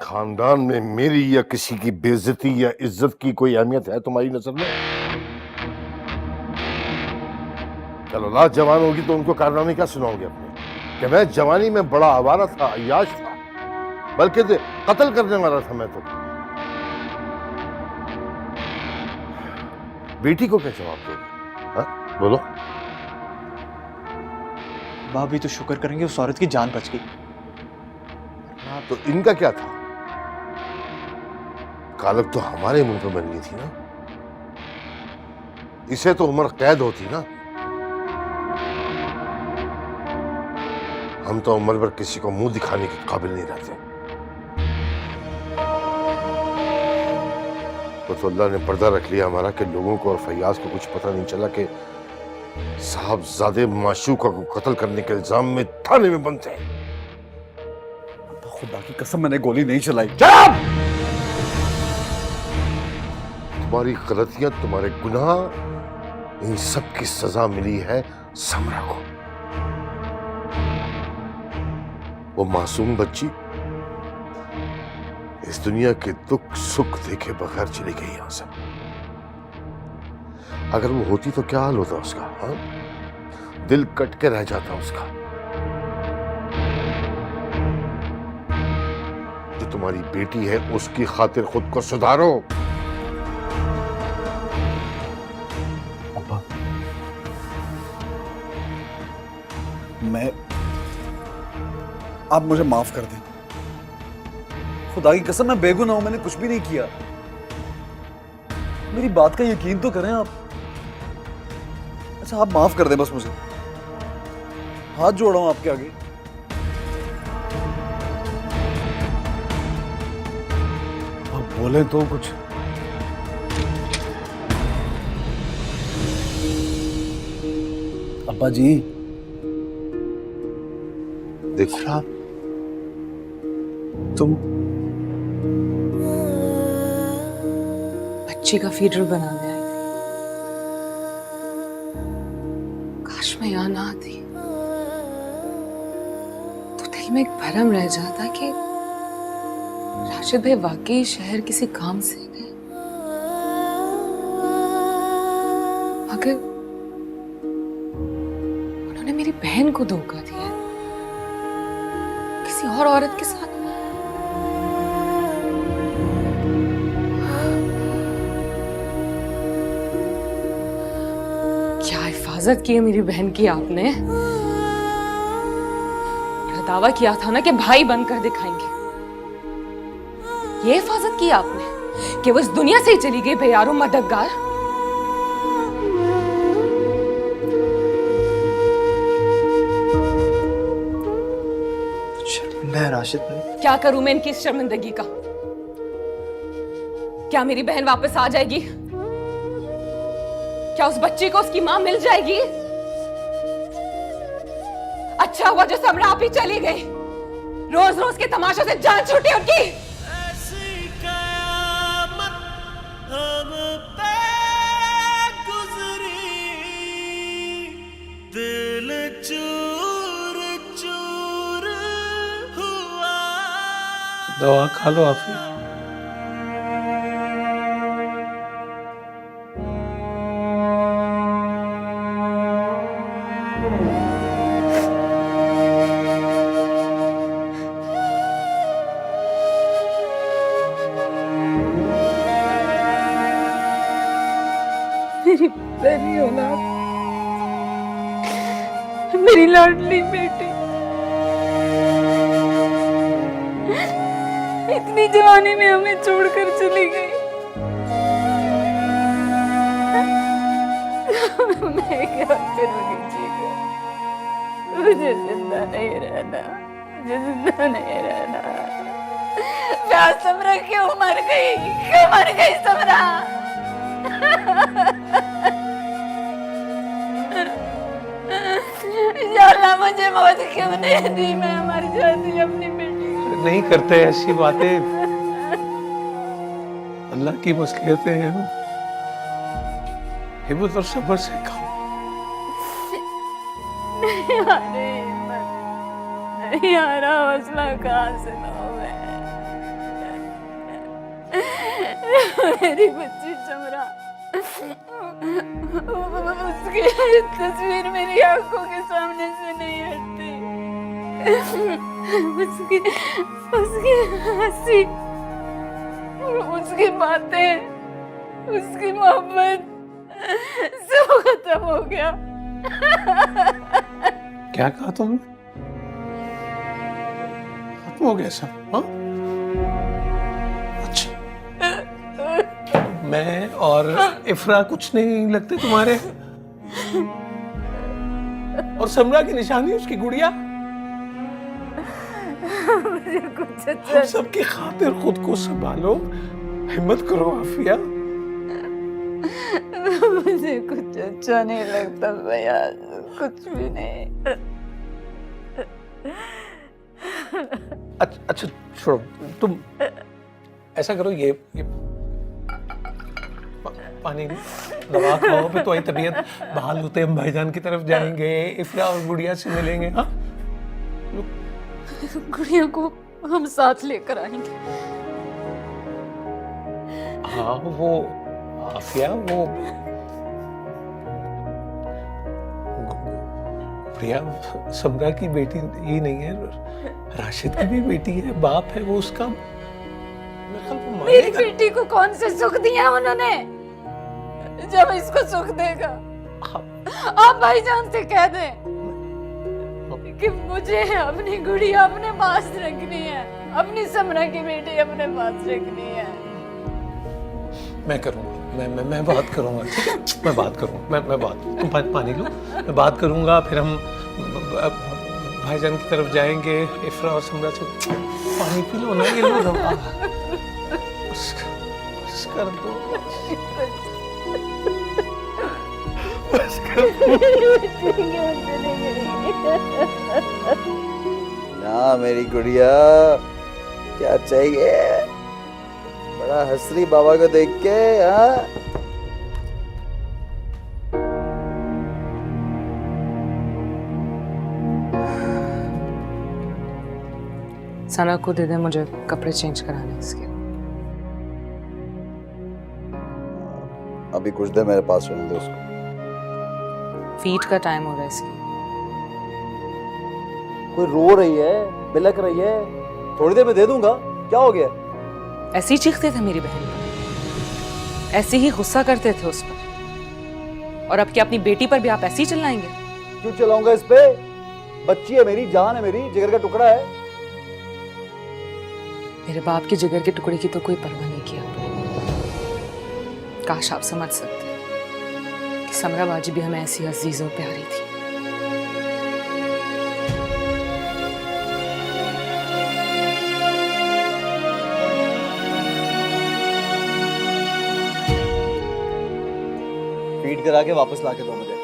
खानदान में मेरी या किसी की बेइज्जती या इज्जत की कोई अहमियत है तुम्हारी नजर में? कल औलाद जवान होगी तो उनको कारनामे क्या सुनाओगे अपने कि मैं जवानी में बड़ा आवारा था, अय्याश था, बल्कि कत्ल करने वाला था मैं तो। बेटी को क्या जवाब दोगे? हाँ बोलो। भाभी तो शुक्र करेंगे उस औरत की जान बच गई। हाँ तो इनका क्या था? कालक तो हमारे मुंह पे बननी थी ना, इसे तो उम्र कैद होती ना। हम तो उम्र भर किसी को मुंह दिखाने के काबिल नहीं रहते। तो अल्लाह ने पर्दा रख लिया हमारा कि लोगों को और फैयाज को कुछ पता नहीं चला कि साहबजादे माशूका को कत्ल करने के इल्जाम में थाने में बंद थे। खुदा की कसम मैंने गोली नहीं चलाई। तुम्हारी गलतियां, तुम्हारे गुनाह, इन सब की सजा मिली है समरा को। वो मासूम बच्ची इस दुनिया के दुख सुख देखे बगैर चली गई यहां से। अगर वो होती तो क्या हाल होता उसका? हाँ, दिल कट के रह जाता उसका। जो तुम्हारी बेटी है उसकी खातिर खुद को सुधारो। अब्बा, आप मुझे माफ कर दें। खुदा की कसम मैं बेगुनाह हूं, मैंने कुछ भी नहीं किया। मेरी बात का यकीन तो करें आप। अच्छा आप माफ कर दें बस मुझे। हाथ जोड़ा हूं आपके आगे। आप बोले तो कुछ। अब्बा जी देखो तुम बच्ची का फीडर बनाने आई थी। काश मैं यहाँ ना आती तो दिल में एक भरम रह जाता कि राशिद भाई वाकई शहर किसी काम से गए, मगर उन्होंने मेरी बहन को धोखा दिया किसी और औरत के साथ। क्या हिफाजत की है मेरी बहन की आपने? बड़ा दावा किया था ना कि भाई बनकर दिखाएंगे। ये हिफाजत की आपने कि वो इस दुनिया से ही चली गई बेयारो मददगार। शर्मिंदा है राशिद भाई। क्या करूं मैं इनकी इस शर्मिंदगी का? क्या मेरी बहन वापस आ जाएगी? क्या उस बच्ची को उसकी मां मिल जाएगी? अच्छा हुआ जो समरा आप ही चली गई। रोज रोज के तमाशों से जान छूटी उनकी। ऐसी कयामत हम पे गुजरी, दिल चूर चूर हुआ। दवा खा लो आफिया। मेरी पहली औलाद, मेरी लाडली बेटी इतनी जवानी में हमें छोड़कर चली गई। मैं क्या करूंगी जीकर? मुझे जिंदा नहीं रहना, मुझे जिंदा नहीं रहना। प्यार समरा क्यों मर गई? क्यों मर गई समरा? या अल्लाह मुझे मौत क्यों नहीं दी? मैं मर जाती अपनी बेटी। नहीं करते ऐसी बातें, अल्लाह की मसलियतें हैं। हिम्मत और सब्र से खाओ। नहीं आ रही हिम्मत, नहीं आ रहा हौसला, कहाँ से लाऊं मैं? मेरी बच्ची समरा, उसकी तस्वीर मेरी आंखों के सामने से नहीं हटती। उसकी उसकी हंसी, उसकी बातें, उसकी मोहब्बत सब खत्म हो गया। क्या कहा तुमने? खत्म हो गया सब? हाँ? अच्छा, मैं और इफ्रा कुछ नहीं लगते तुम्हारे? और समरा की निशानी उसकी गुड़िया? मुझे कुछ अच्छा हम सबकी खातिर खुद को संभालो, हिम्मत करो आफिया। मुझे कुछ अच्छा नहीं लगता भैया, कुछ भी नहीं। अच्छा छोड़ो, तुम ऐसा करो, ये पानी दवा खाओ, फिर तुम्हारी तबीयत बहाल होते हम भाईजान की तरफ जाएंगे, इफ्रा और गुड़िया से मिलेंगे। हाँ, गुड़िया को हम साथ लेकर आएंगे। हाँ वो आफिया, वो प्रिया समरा की बेटी ही नहीं है, राशिद की भी बेटी है, बाप है वो उसका। मेरे ख्याल वो मेरी मानेगा। बेटी को कौन से सुख दिया उन्होंने, जब इसको सुख देगा? आप भाईजान से कह दें कि मुझे अपनी गुड़िया अपने पास रखनी है, अपनी समरा की बेटी अपने पास रखनी है। मैं करूंगा, मैं बात करूंगा, ठीक है? मैं बात करूंगा, मैं बात, तुम पानी लो, मैं बात करूंगा, फिर हम भाईजान की तरफ जाएंगे, इफ्रा और समरा से पानी पी लो ना, ये लो दवा, बस कर दो, बस कर दो। ना मेरी गुड़िया, क्या चाहिए? बड़ा हंसरी बाबा को देख के। हाँ, सना को दे दे, मुझे कपड़े चेंज कराने इसके। अभी कुछ देर मेरे पास रहने दो उसको। फीड का टाइम हो रहा है इसकी। कोई रो रही है, बिलक रही है, थोड़ी देर में दे दूंगा, क्या हो गया? ऐसे ही चीखते थे मेरी बहन पर, ऐसे ही गुस्सा करते थे उस पर, और अब क्या अपनी बेटी पर भी आप ऐसे ही चिल्लाएंगे? क्यों चलाऊंगा इस पे? बच्ची है मेरी, जान है मेरी, जिगर का टुकड़ा है। मेरे बाप के जिगर के टुकड़े की तो कोई परवाह नहीं किया आपने। काश आप समझ सकते कि समरा बाजी भी हमें ऐसी अजीज और प्यारी थी। फीड करा के वापस ला के दो मुझे।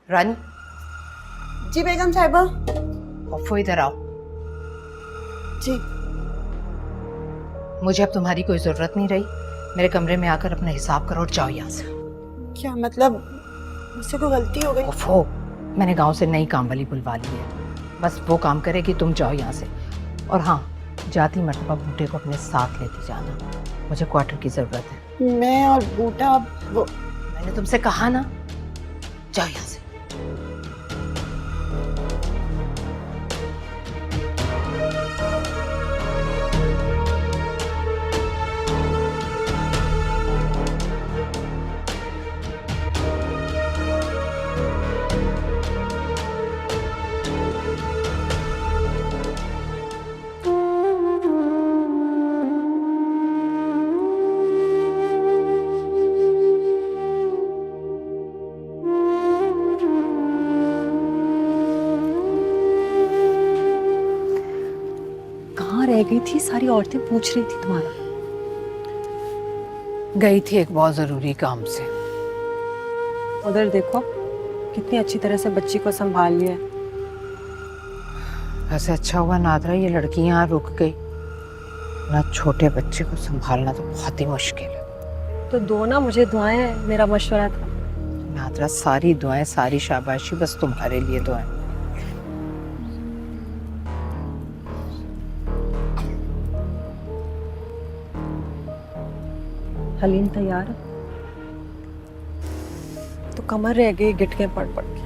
रानी, जी बेगम साहिबा। ऑफो इधर आओ। जी। मुझे अब तुम्हारी कोई जरूरत नहीं रही। मेरे कमरे में आकर अपना हिसाब करो और जाओ यहाँ से। क्या मतलब, मुझसे कोई गलती हो गई? ऑफो, मैंने गांव से नई काम वाली बुलवा ली है, बस वो काम करेगी, तुम जाओ यहाँ से। और हाँ, जाती मर्तबा बूटे को अपने साथ लेती जाना, मुझे क्वार्टर की जरूरत है। मैं और बूटा वो, मैंने तुमसे कहा ना, जाओ यहाँ से। रह गई थी? सारी औरतें पूछ रही थी तुम्हारा। गई थी एक बहुत ज़रूरी काम से। उधर देखो कितनी अच्छी तरह से बच्ची को संभाल लिया है। वैसे अच्छा हुआ नादरा ये लड़की यहाँ रुक गई, ना छोटे बच्चे को संभालना तो बहुत ही मुश्किल है। तो दो ना मुझे दुआएं, मेरा मशवरा था। नादरा सारी दुआएं, सारी शाबाशी बस तुम्हारे लिए दुआएं। हलीम तैयार है? तो कमर रह गई गिटके पड़ पड़ के।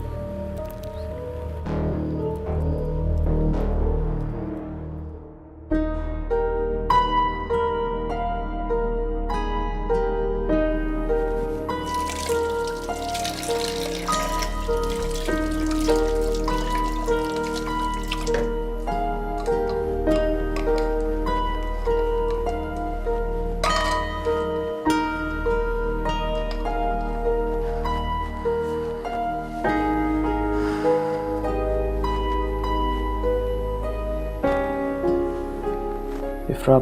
इफ्रा,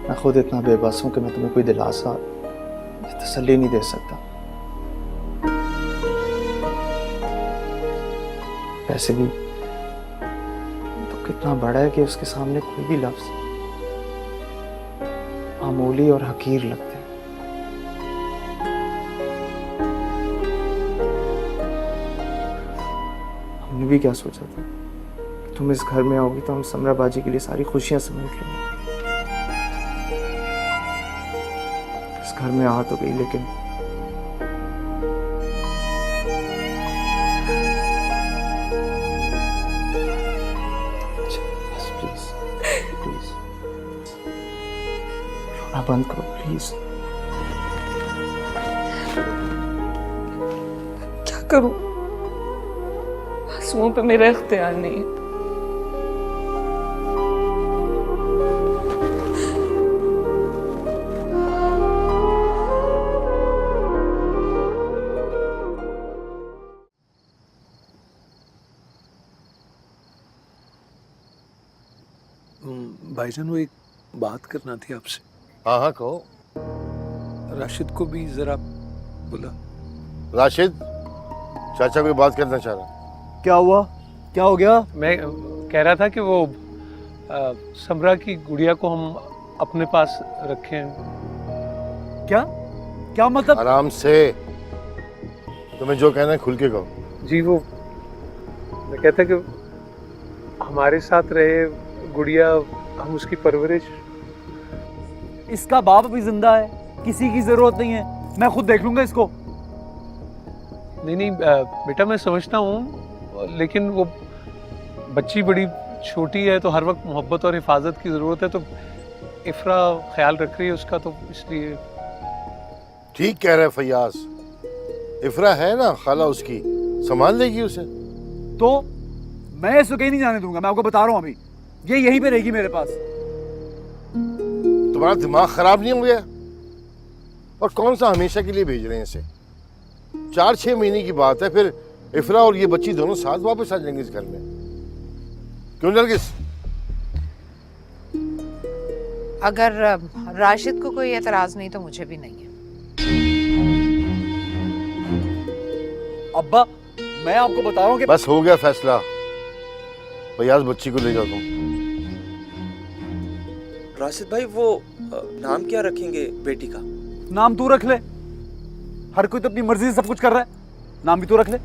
मैं खुद इतना बेबस हूं कि मैं तुम्हें कोई दिलासा या तसल्ली नहीं दे सकता। वैसे भी तो कितना बड़ा है कि उसके सामने कोई भी लफ्ज मामूली और हकीर लगते हैं। हमने भी क्या सोचा था कि तुम इस घर में आओगी तो हम समरा बाजी के लिए सारी खुशियां समेट लेंगे। इस घर में आ तो गई, लेकिन बस प्लीज प्लीज रोना बंद करो प्लीज। क्या करूं? आंसुओं पे मेरा इख्तियार नहीं है। भाईजान वो एक बात करना थी आपसे। हाँ हाँ कहो। राशिद को भी जरा बोला। राशिद, चाचा कोई बात करना चाह रहा। क्या हुआ? क्या हो गया? मैं कह रहा था कि वो समरा की गुड़िया को हम अपने पास रखें। क्या क्या मतलब? आराम से, तुम्हें जो कहना है खुल के कहो। जी वो मैं कहता कि हमारे साथ रहे, गुड़िया, हम उसकी परवरिश। इसका बाप अभी जिंदा है, किसी की जरूरत नहीं है, मैं खुद देख लूंगा इसको। नहीं नहीं बेटा, मैं समझता हूँ, लेकिन वो बच्ची बड़ी छोटी है तो हर वक्त मोहब्बत और हिफाजत की ज़रूरत है। तो इफ्रा ख्याल रख रही है उसका, तो इसलिए। ठीक कह रहे फैयाज, इफ्रा है ना खाला उसकी, संभाल लेगी उसे। तो मैं इसको कहीं नहीं जाने दूंगा, मैं आपको बता रहा हूँ। अभी ये यहीं पे रहेगी मेरे पास। तुम्हारा दिमाग खराब नहीं हो गया? और कौन सा हमेशा के लिए भेज रहे हैं इसे? 4-6 महीने की बात है, फिर इफ्रा और ये बच्ची दोनों साथ वापस आ जाएंगे इस घर में। क्यों नरगिस? अगर राशिद को कोई एतराज नहीं तो मुझे भी नहीं है। अब्बा, मैं आपको बता रहा हूँ कि बस हो गया फैसला। फैयाज, बच्ची को ले जाओ तुम। राशिद भाई, वो नाम क्या रखेंगे बेटी का? नाम तू रख ले, हर कोई तो अपनी मर्जी से सब कुछ कर रहा है, नाम भी तू रख ले।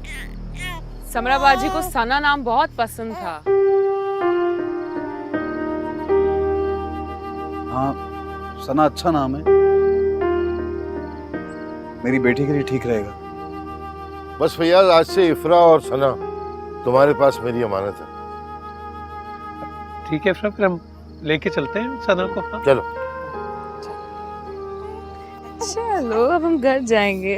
समरा बाजी को सना नाम बहुत पसंद था। हाँ, सना अच्छा नाम है, मेरी बेटी के लिए ठीक रहेगा। बस फैयाज, आज से इफ्रा और सना तुम्हारे पास मेरी अमानत है। ठीक है इफ्रा, फिर हम लेके चलते हैं सना को। हाँ? चलो चलो अब हम घर जाएंगे।